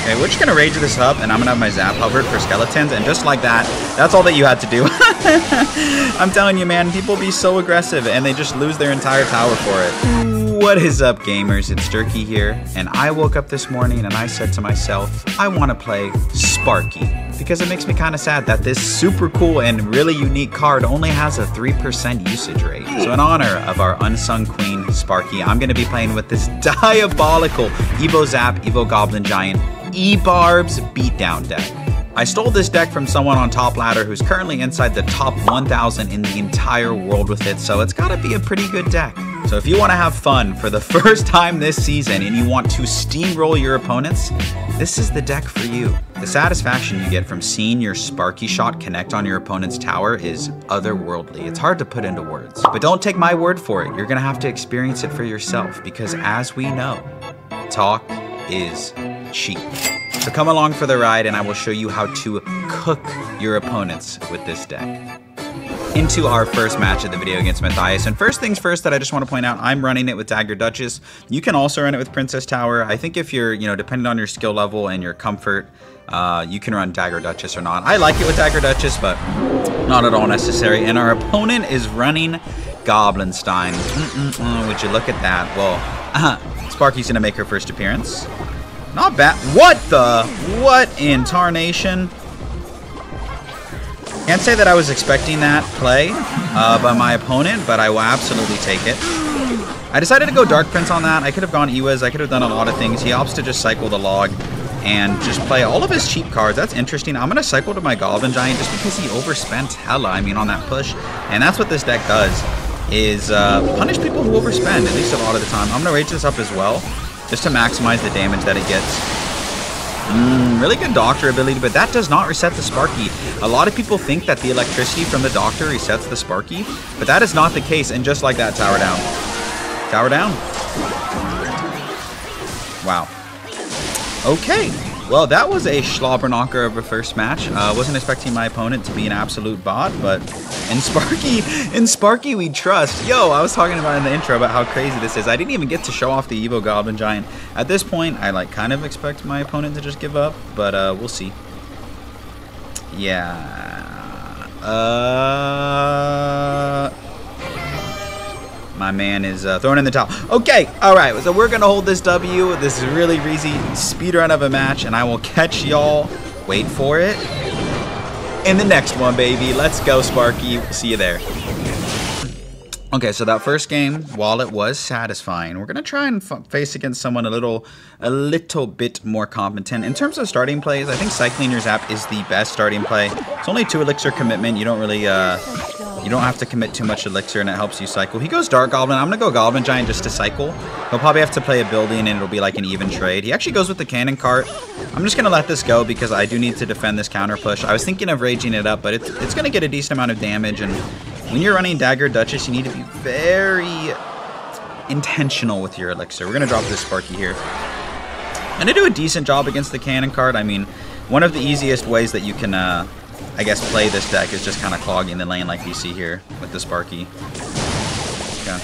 Okay, we're just going to rage this up, and I'm going to have my Zap hovered for skeletons, and just like that, that's all that you had to do. I'm telling you, man, people be so aggressive, and they just lose their entire tower for it. What is up, gamers? It's Jerky here, and I woke up this morning, and I said to myself, I want to play Sparky, because it makes me kind of sad that this super cool and really unique card only has a 3% usage rate. So in honor of our unsung queen, Sparky, I'm going to be playing with this diabolical Evo Zap, Evo Goblin Giant, E-Barbs beatdown deck. I stole this deck from someone on Top Ladder who's currently inside the top 1,000 in the entire world with it, so it's gotta be a pretty good deck. So if you want to have fun for the first time this season and you want to steamroll your opponents, this is the deck for you. The satisfaction you get from seeing your Sparky shot connect on your opponent's tower is otherworldly. It's hard to put into words. But don't take my word for it. You're gonna have to experience it for yourself, because as we know, talk is cheap. So come along for the ride and I will show you how to cook your opponents with this deck. Into our first match of the video against Matthias. And first things first that I just want to point out, I'm running it with Dagger Duchess. You can also run it with Princess Tower. I think if you're, depending on your skill level and your comfort, you can run Dagger Duchess or not. I like it with Dagger Duchess, but not at all necessary. And our opponent is running Goblinstein. Would you look at that? Well, Sparky's gonna make her first appearance. Not bad. What in tarnation? Can't say that I was expecting that play by my opponent, but I will absolutely take it. I decided to go Dark Prince on that. I could have gone Ewiz. I could have done a lot of things. He opts to just cycle the log and just play all of his cheap cards. That's interesting. I'm going to cycle to my Goblin Giant just because he overspent hella, on that push. And that's what this deck does, is punish people who overspend, at least a lot of the time. I'm going to rage this up as well, just to maximize the damage that it gets. Really good Doctor ability, but that does not reset the Sparky. A lot of people think that the electricity from the Doctor resets the Sparky, but that is not the case, and just like that, tower down. Tower down. Wow. Okay. Well, that was a slobber knocker of a first match. Wasn't expecting my opponent to be an absolute bot, but in Sparky we trust. Yo, I was talking about in the intro about how crazy this is. I didn't even get to show off the Evo Goblin Giant. At this point, I kind of expect my opponent to just give up, but we'll see. Yeah. My man is throwing in the towel. Okay, all right, so we're going to hold this W. This is a really easy speedrun of a match, and I will catch y'all, wait for it, in the next one, baby. Let's go, Sparky. See you there. Okay, so that first game, while it was satisfying, we're going to try and face against someone a little bit more competent. In terms of starting plays, I think cycling your Zap is the best starting play. It's only 2 elixir commitment. You don't really... you don't have to commit too much elixir, and it helps you cycle. He goes Dark Goblin. I'm going to go Goblin Giant just to cycle. He'll probably have to play a building, and it'll be like an even trade. He actually goes with the Cannon Cart. I'm just going to let this go because I do need to defend this counter push. I was thinking of raging it up, but it's going to get a decent amount of damage, and when you're running Dagger Duchess, you need to be very intentional with your elixir. We're going to drop this Sparky here. I'm going to do a decent job against the Cannon Cart. One of the easiest ways that you can... I guess play this deck is just kind of clogging the lane like you see here with the Sparky. Okay.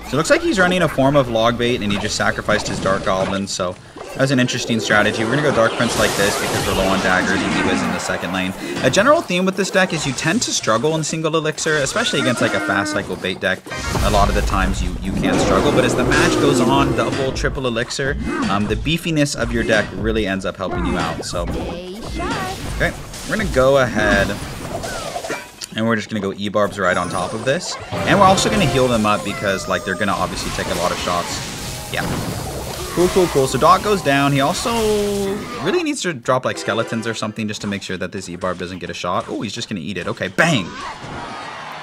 So it looks like he's running a form of log bait and he just sacrificed his Dark Goblin, so that was an interesting strategy. We're going to go Dark Prince like this because we're low on daggers and he was in the second lane. A general theme with this deck is you tend to struggle in single elixir, especially against like a fast cycle bait deck. A lot of the times you can struggle, but as the match goes on, double, triple elixir, the beefiness of your deck really ends up helping you out. So, okay. We're going to go ahead, and we're just going to go E-Barbs right on top of this. And we're also going to heal them up because, they're going to obviously take a lot of shots. Yeah. Cool. So Doc goes down. He also really needs to drop, skeletons or something just to make sure that this E-Barb doesn't get a shot. Oh, he's just going to eat it. Okay, bang!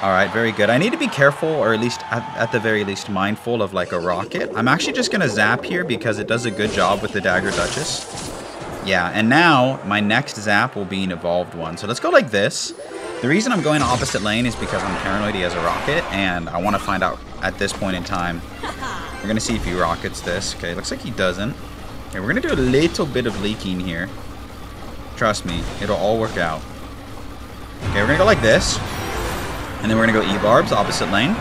All right, very good. I need to be careful, or at least, at the very least, mindful of, a rocket. I'm actually just going to zap here because it does a good job with the Dagger Duchess. Yeah, and now my next Zap will be an evolved one. So let's go like this. The reason I'm going opposite lane is because I'm paranoid he has a rocket, and I want to find out at this point in time. We're going to see if he rockets this. Okay, looks like he doesn't. Okay, we're going to do a little bit of leaking here. Trust me, it'll all work out. Okay, we're going to go like this. And then we're going to go E-Barbs, opposite lane.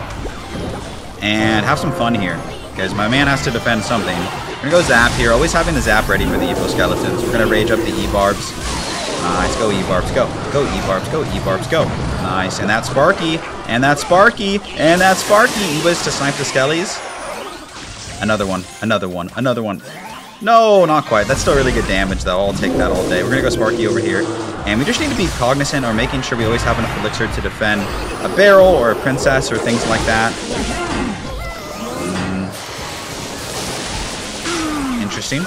And have some fun here. Because my man has to defend something. We're gonna go Zap here. Always having the Zap ready for the Evo Skeletons. We're gonna rage up the E-Barbs. Nice. Go E-Barbs. Go. Go E-Barbs. Go E-Barbs. Go. Nice. And that's Sparky. And that's Sparky. And that's Sparky. E-Wiz to snipe the Skellies. Another one. Another one. Another one. No, not quite. That's still really good damage, though. I'll take that all day. We're gonna go Sparky over here. And we just need to be cognizant or making sure we always have enough elixir to defend a barrel or a princess or things like that. Interesting.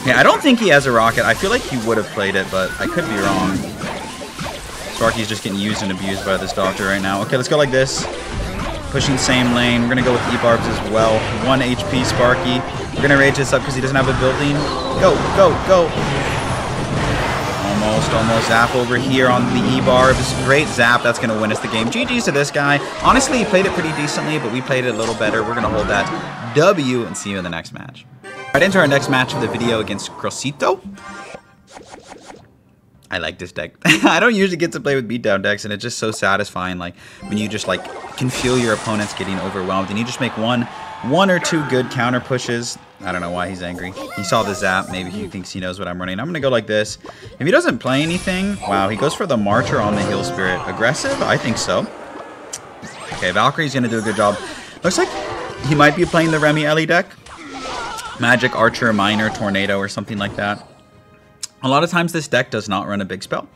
Yeah, I don't think he has a rocket. I feel like he would have played it, but I could be wrong. Sparky's just getting used and abused by this doctor right now. Okay, let's go like this. Pushing same lane. We're going to go with E-Barbs as well. 1 HP Sparky. We're going to rage this up because he doesn't have a building. Go, go, go. Almost. Zap over here on the E-Barbs. Great Zap. That's going to win us the game. GG's to this guy. Honestly, he played it pretty decently, but we played it a little better. We're going to hold that W and see you in the next match. Right into our next match of the video against Crosito. I like this deck. I don't usually get to play with beatdown decks, and it's just so satisfying. Like when you just like can feel your opponents getting overwhelmed, and you just make one or two good counter pushes. I don't know why he's angry. He saw the Zap. Maybe he thinks he knows what I'm running. I'm gonna go like this. If he doesn't play anything, wow, he goes for the Marcher on the Heal Spirit. Aggressive? I think so. Okay, Valkyrie's gonna do a good job. Looks like he might be playing the Remy Ellie deck. Magic, Archer, Miner, Tornado, or something like that. A lot of times this deck does not run a big spell.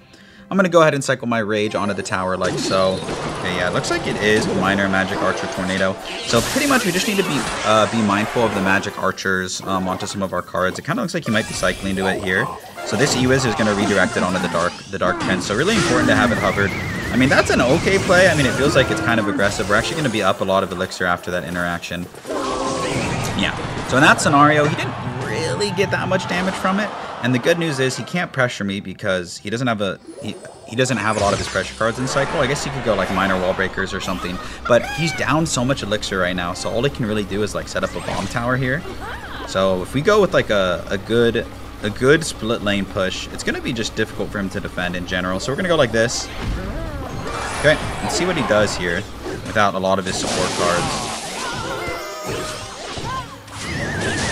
I'm going to go ahead and cycle my Rage onto the tower like so. Okay, yeah, it looks like it is Miner, Magic, Archer, Tornado. So pretty much we just need to be mindful of the Magic Archers onto some of our cards. It kind of looks like he might be cycling to it here. So this E-Wiz is going to redirect it onto the Dark Prince. So really important to have it hovered. I mean, that's an okay play. I mean, it feels like it's kind of aggressive. We're actually going to be up a lot of Elixir after that interaction. Yeah. So in that scenario, he didn't really get that much damage from it. And the good news is he can't pressure me because he doesn't have he doesn't have a lot of his pressure cards in cycle. I guess he could go like Minor Wall Breakers or something. But he's down so much elixir right now, so all he can really do is like set up a bomb tower here. So if we go with like a good split lane push, it's gonna be just difficult for him to defend in general. So we're gonna go like this. Okay, let's see what he does here without a lot of his support cards.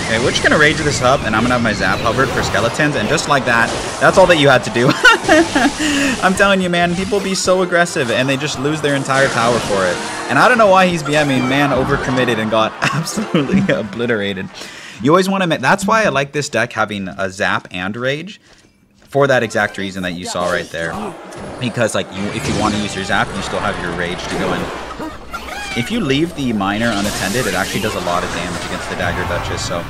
Okay, we're just going to rage this up, and I'm going to have my Zap hovered for Skeletons, and just like that, that's all that you had to do. I'm telling you, man, people be so aggressive, and they just lose their entire tower for it. And I don't know why he's BMing, man, overcommitted and got absolutely obliterated. You always want to... That's why I like this deck having a Zap and Rage, for that exact reason that you saw right there. Because, like, if you want to use your Zap, you still have your Rage to go in. If you leave the Miner unattended, it actually does a lot of damage against the Dagger Duchess, so...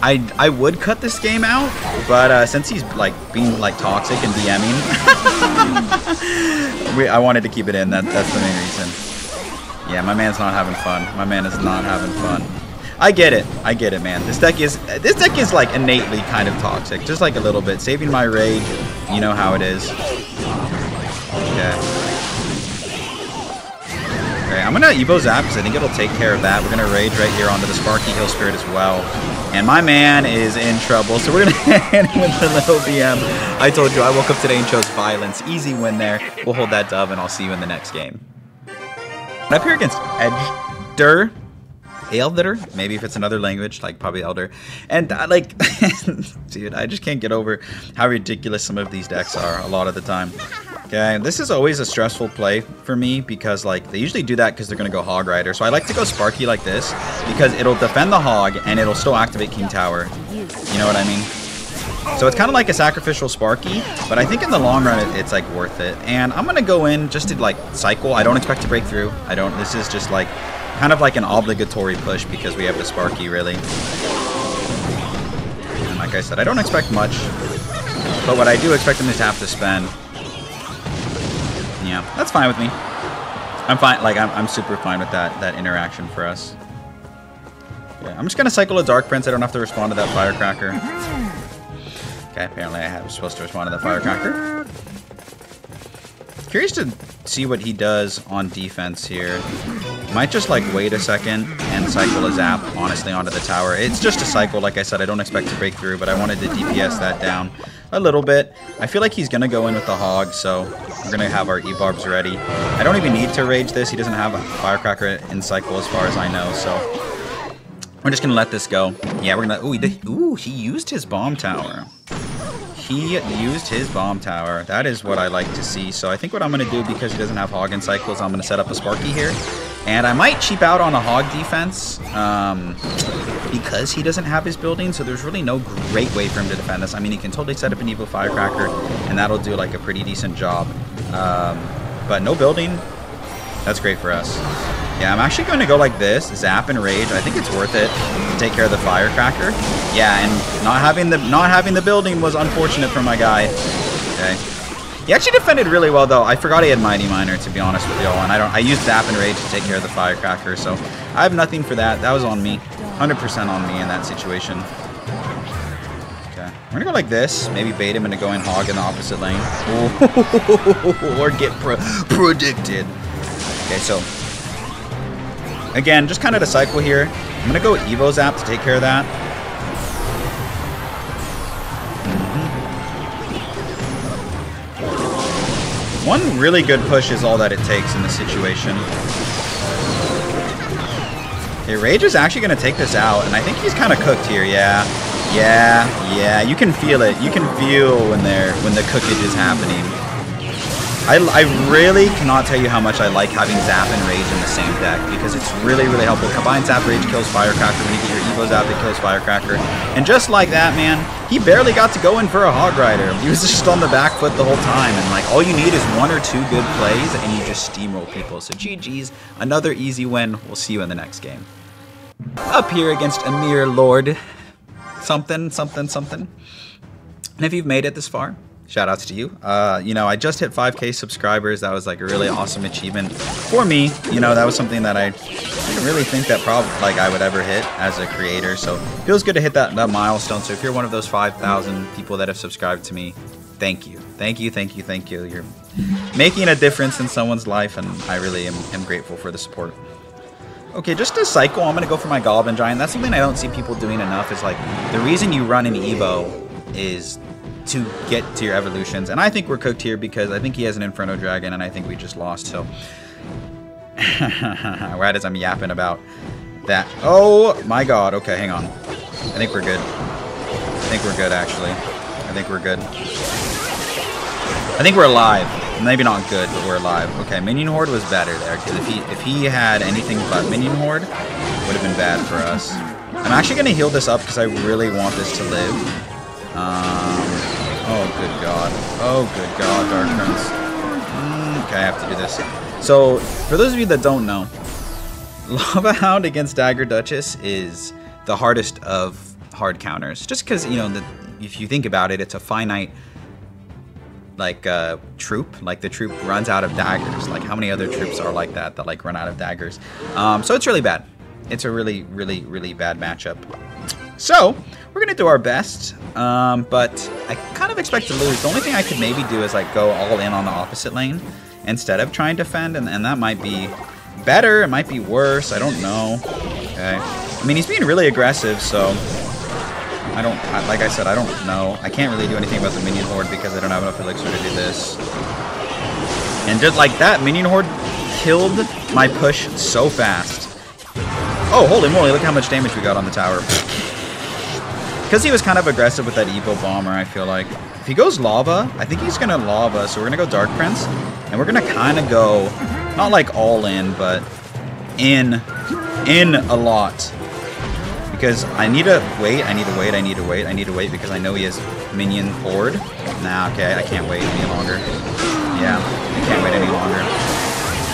I would cut this game out, but since he's, like, being, like, toxic and DMing, I wanted to keep it in. That's the main reason. Yeah, my man's not having fun. My man is not having fun. I get it, man. This deck is, like, innately kind of toxic. Just, like, a little bit. Saving my Rage, you know how it is. Okay. Okay, I'm going to Evo Zap because I think it'll take care of that. We're going to Rage right here onto the Sparky Heal Spirit as well. And my man is in trouble, so we're going to hit him with the little BM. I told you, I woke up today and chose violence. Easy win there. We'll hold that dub, and I'll see you in the next game. I'm up here against Elder, maybe if it's another language, like probably Elder. And like, dude, I just can't get over how ridiculous some of these decks are a lot of the time. Okay, this is always a stressful play for me because like they usually do that because they're gonna go Hog Rider. So I like to go Sparky like this because it'll defend the Hog and it'll still activate King Tower. You know what I mean? So it's kind of like a sacrificial Sparky, but I think in the long run it's like worth it. And I'm gonna go in just to like cycle. I don't expect to break through. This is just like kind of like an obligatory push because we have the Sparky really. And like I said, I don't expect much, but what I do expect them is to have to spend. Yeah, that's fine with me. I'm fine. Like I'm super fine with that interaction for us. Okay, I'm just gonna cycle a Dark Prince. I don't have to respond to that Firecracker. Okay, apparently I was supposed to respond to the Firecracker. Curious to see what he does on defense here. Might just like wait a second and cycle a Zap honestly onto the tower. It's just a cycle, like I said. I don't expect to break through, but I wanted to DPS that down a little bit. I feel like he's gonna go in with the Hog, so we're gonna have our E-Barbs ready. I don't even need to rage this. He doesn't have a Firecracker in cycle as far as I know, so We're just gonna let this go. Yeah, we're gonna. Ooh, he used his bomb tower. He used his bomb tower. That is what I like to see. So I think what I'm gonna do, because he doesn't have hog and cycles, I'm gonna set up a Sparky here, and I might cheap out on a hog defense because he doesn't have his building. So there's really no great way for him to defend this. I mean, he can totally set up an Evo Firecracker, and that'll do like a pretty decent job. But no building. That's great for us. Yeah, I'm actually going to go like this, zap and rage. I think it's worth it to take care of the firecracker. Yeah, and not having the building was unfortunate for my guy. Okay. He actually defended really well though. I forgot he had Mighty Miner, to be honest with y'all, and I used zap and rage to take care of the firecracker, so I have nothing for that. That was on me. 100% on me in that situation. Okay. We're gonna go like this. Maybe bait him into going hog in the opposite lane. Or get predicted. Okay, so again, just kind of the cycle here. I'm going to go Evo Zap to take care of that. One really good push is all that it takes in this situation. Okay, Rage is actually going to take this out, and I think he's kind of cooked here, yeah. Yeah, you can feel it. You can feel when the cookage is happening. I really cannot tell you how much I like having Zap and Rage in the same deck, because it's really, really helpful. Combined Zap Rage kills Firecracker. When you get your Evo Zap, it kills Firecracker. And just like that, man, he barely got to go in for a Hog Rider. He was just on the back foot the whole time. And like, all you need is 1 or 2 good plays, and you just steamroll people. So GG's, another easy win. We'll see you in the next game. Up here against Amir Lord. Something. And if you've made it this far, shout outs to you. You know, I just hit 5K subscribers. That was like a really awesome achievement for me. You know, that was something that I didn't really think that I would ever hit as a creator. So it feels good to hit that milestone. So if you're one of those 5,000 people that have subscribed to me, thank you. Thank you. You're making a difference in someone's life, and I really am grateful for the support. Okay, just to cycle, I'm going to go for my Goblin Giant. That's something I don't see people doing enough, is like, the reason you run an Evo is to get to your evolutions. And I think we're cooked here because I think he has an Inferno Dragon, and I think we just lost, so. Right as I'm yapping about that. Oh my god, okay, hang on. I think we're good. Actually. I think we're good. I think we're alive. Maybe not good, but we're alive. Okay, Minion Horde was better there, because if he had anything but Minion Horde, it would have been bad for us. I'm actually going to heal this up because I really want this to live. Oh, good God, Dark Prince. Okay, I have to do this. So, for those of you that don't know, Lava Hound against Dagger Duchess is the hardest of hard counters. Just because, you know, if you think about it, it's a finite, like, troop. Like, the troop runs out of daggers. Like, how many other troops are like that like, run out of daggers? So, it's really bad. It's a really, really, really bad matchup. So, we're going to do our best, but I kind of expect to lose. The only thing I could maybe do is like go all in on the opposite lane instead of trying to defend, and that might be better, it might be worse, I don't know. Okay. I mean, he's being really aggressive, so like I said, I don't know. I can't really do anything about the Minion Horde because I don't have enough Elixir to do this. And just like that, Minion Horde killed my push so fast. Oh, holy moly, look how much damage we got on the tower. Because he was kind of aggressive with that Evo Bomber, I feel like. If he goes Lava, I think he's going to Lava, so we're going to go Dark Prince. And we're going to kind of go, not like all in, but in a lot. Because I need to wait, because I know he has Minion Horde. Nah, okay, I can't wait any longer. Yeah, I can't wait any longer.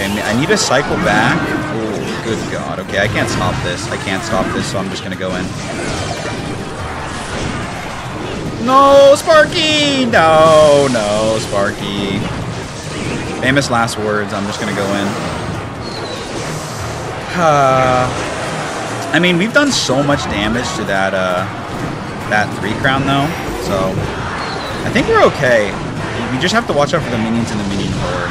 And I need to cycle back. Oh, good God. Okay, I can't stop this. So I'm just going to go in. No, Sparky! No, Sparky. Famous last words. I'm just going to go in. I mean, we've done so much damage to that 3 crown, though. So, I think we're okay. We just have to watch out for the minions in the Minion Horde.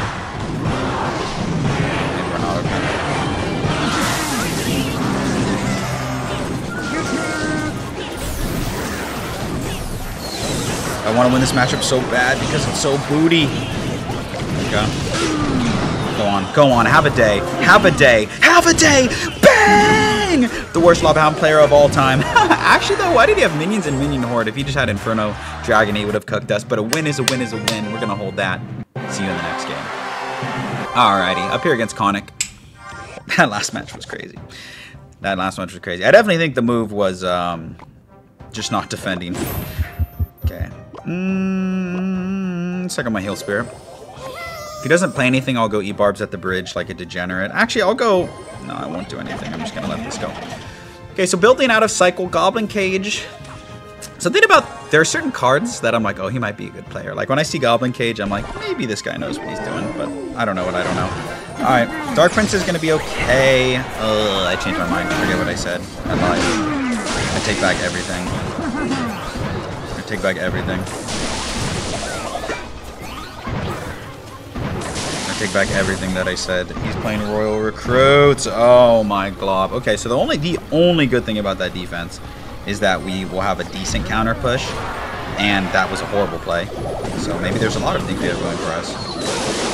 I want to win this matchup so bad because it's so booty. Okay. Go on. Have a day. Bang! being the worst Lobhound player of all time. Actually, though, why did he have minions and minion horde? If he just had Inferno Dragon, he would have cooked us. But a win is a win is a win. We're going to hold that. See you in the next game. Alrighty, up here against Conic. That last match was crazy. That last match was crazy. I definitely think the move was just not defending. Okay. Second my heal spirit. If he doesn't play anything, I'll go E-Barbs at the bridge like a degenerate. Actually, I'll go... No, I won't do anything. I'm just going to let this go. Okay, so building out of cycle, Goblin Cage. Something about... There are certain cards that I'm like, oh, he might be a good player. Like, when I see Goblin Cage, I'm like, maybe this guy knows what he's doing. But I don't know what I don't know. Alright, Dark Prince is going to be okay. I changed my mind. Forget what I said. I lied. I take back everything. I take back everything. Take back everything that I said. He's playing Royal Recruits. Oh my glob. Okay, so the only good thing about that defense is that we will have a decent counter push, and that was a horrible play. So maybe there's a lot of things we have going for us.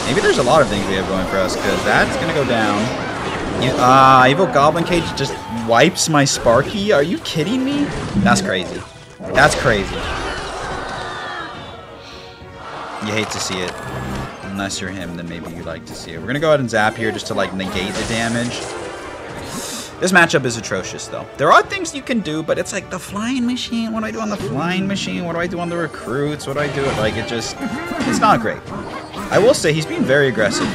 Maybe there's a lot of things we have going for us, because that's gonna go down. Evil Goblin Cage just wipes my Sparky. Are you kidding me? That's crazy. That's crazy. You hate to see it. Unless you're him, then maybe you like to see it. We're going to go ahead and zap here just to, like, negate the damage. This matchup is atrocious, though. There are things you can do, but it's like the flying machine. What do I do on the flying machine? What do I do on the recruits? What do I do? Like, it's not great. I will say he's being very aggressive.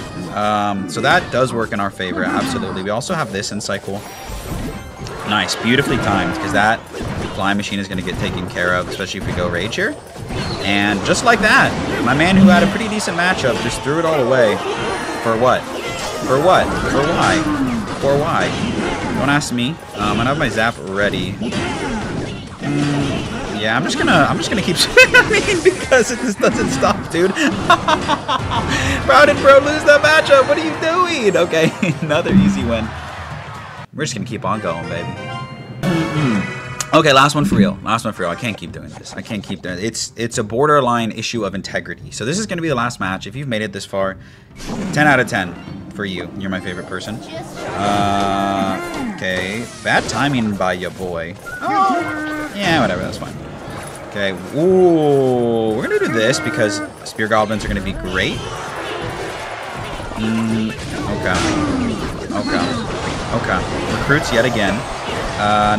So that does work in our favor, absolutely. We also have this in cycle. Nice, beautifully timed, because that flying machine is going to get taken care of, especially if we go rage here. And just like that, my man who had a pretty decent matchup just threw it all away. For what? For what? For why? For why? Don't ask me. I have my zap ready. Yeah, I'm just gonna keep spamming because it just doesn't stop, dude. How did bro lose that matchup? What are you doing? Okay, another easy win. We're just gonna keep on going, baby. Okay, last one for real. Last one for real. I can't keep doing this. I can't keep doing it. It's a borderline issue of integrity. So this is going to be the last match. If you've made it this far, 10 out of 10 for you. You're my favorite person. Okay. Bad timing by your boy. Oh, yeah, whatever. That's fine. Okay. Ooh. We're going to do this because Spear Goblins are going to be great. Okay. Okay. Okay. Recruits yet again.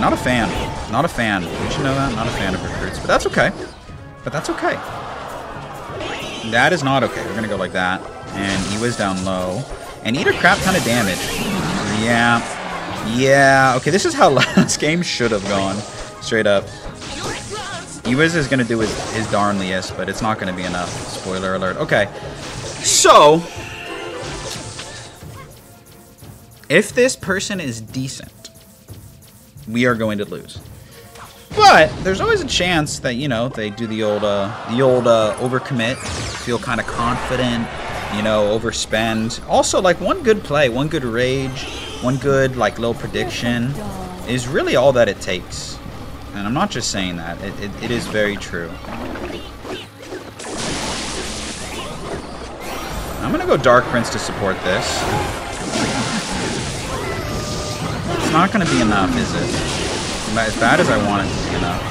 Not a fan. Not a fan. You should know that. Not a fan of recruits. But that's okay. But that's okay. That is not okay. We're going to go like that. And Ewa's down low. And eat a crap ton of damage. Yeah. Yeah. Okay, this is how last game should have gone. Straight up. Ewa's is going to do his darnliest, but it's not going to be enough. Spoiler alert. Okay. So, if this person is decent, we are going to lose. But there's always a chance that, you know, they do the old overcommit, feel kind of confident, you know, overspend. Also, like, one good play, one good rage, one good, like, little prediction is really all that it takes. And I'm not just saying that. It is very true. I'm going to go Dark Prince to support this. It's not going to be enough, is it? As bad as I want it to be enough.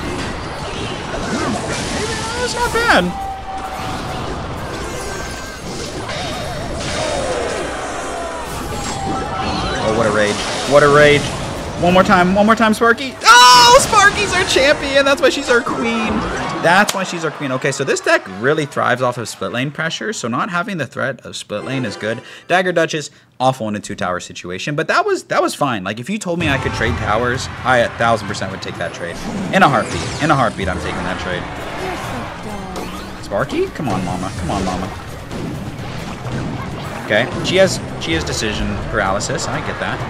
It's not bad. Oh, what a rage. What a rage. One more time, Sparky. Oh, Sparky's our champion. That's why she's our queen. That's why she's our queen. Okay, so this deck really thrives off of split lane pressure, so not having the threat of split lane is good. Dagger Duchess, awful in a 2-tower situation, but that was fine. Like, if you told me I could trade towers, I 1000% would take that trade. In a heartbeat. In a heartbeat, I'm taking that trade. Sparky? Come on, mama. Come on, mama. Okay, she has decision paralysis. I get that.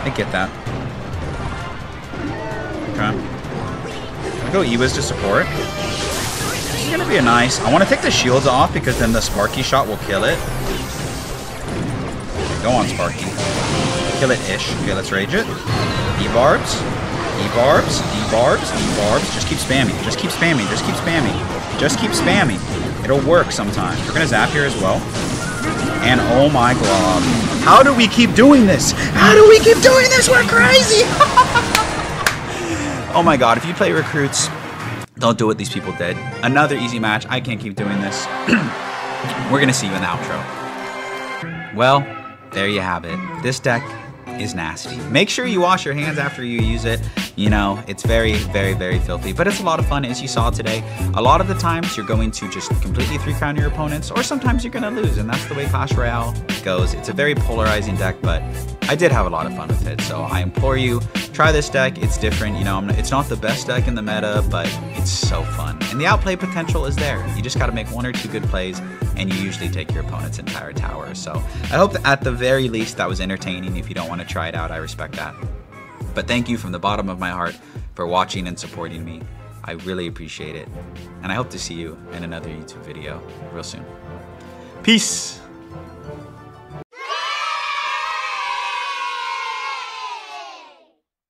I get that. Okay. I'll go Ewa's to support. This is gonna be a nice. I want to take the shields off because then the Sparky shot will kill it. Go on, Sparky. Kill it-ish. Okay, let's rage it. E-barbs. E-barbs. E-barbs. E-barbs. Just keep spamming. Just keep spamming. Just keep spamming. Just keep spamming. It'll work sometimes. We're gonna zap here as well. And oh my god. How do we keep doing this? How do we keep doing this? We're crazy. Oh my god, if you play recruits, don't do what these people did. Another easy match. I can't keep doing this. We're going to see you in the outro. Well, there you have it. This deck is nasty. Make sure you wash your hands after you use it. You know, it's very, very, very filthy, but it's a lot of fun, as you saw today. A lot of the times you're going to just completely 3-crown your opponents, or sometimes you're going to lose, and that's the way Clash Royale goes. It's a very polarizing deck, but I did have a lot of fun with it, so I implore you, try this deck. It's different. You know, it's not the best deck in the meta, but it's so fun, and the outplay potential is there. You just got to make 1 or 2 good plays, and you usually take your opponent's entire tower. So I hope that at the very least that was entertaining. If you don't want to try it out, I respect that. But thank you from the bottom of my heart for watching and supporting me. I really appreciate it. And I hope to see you in another YouTube video real soon. Peace!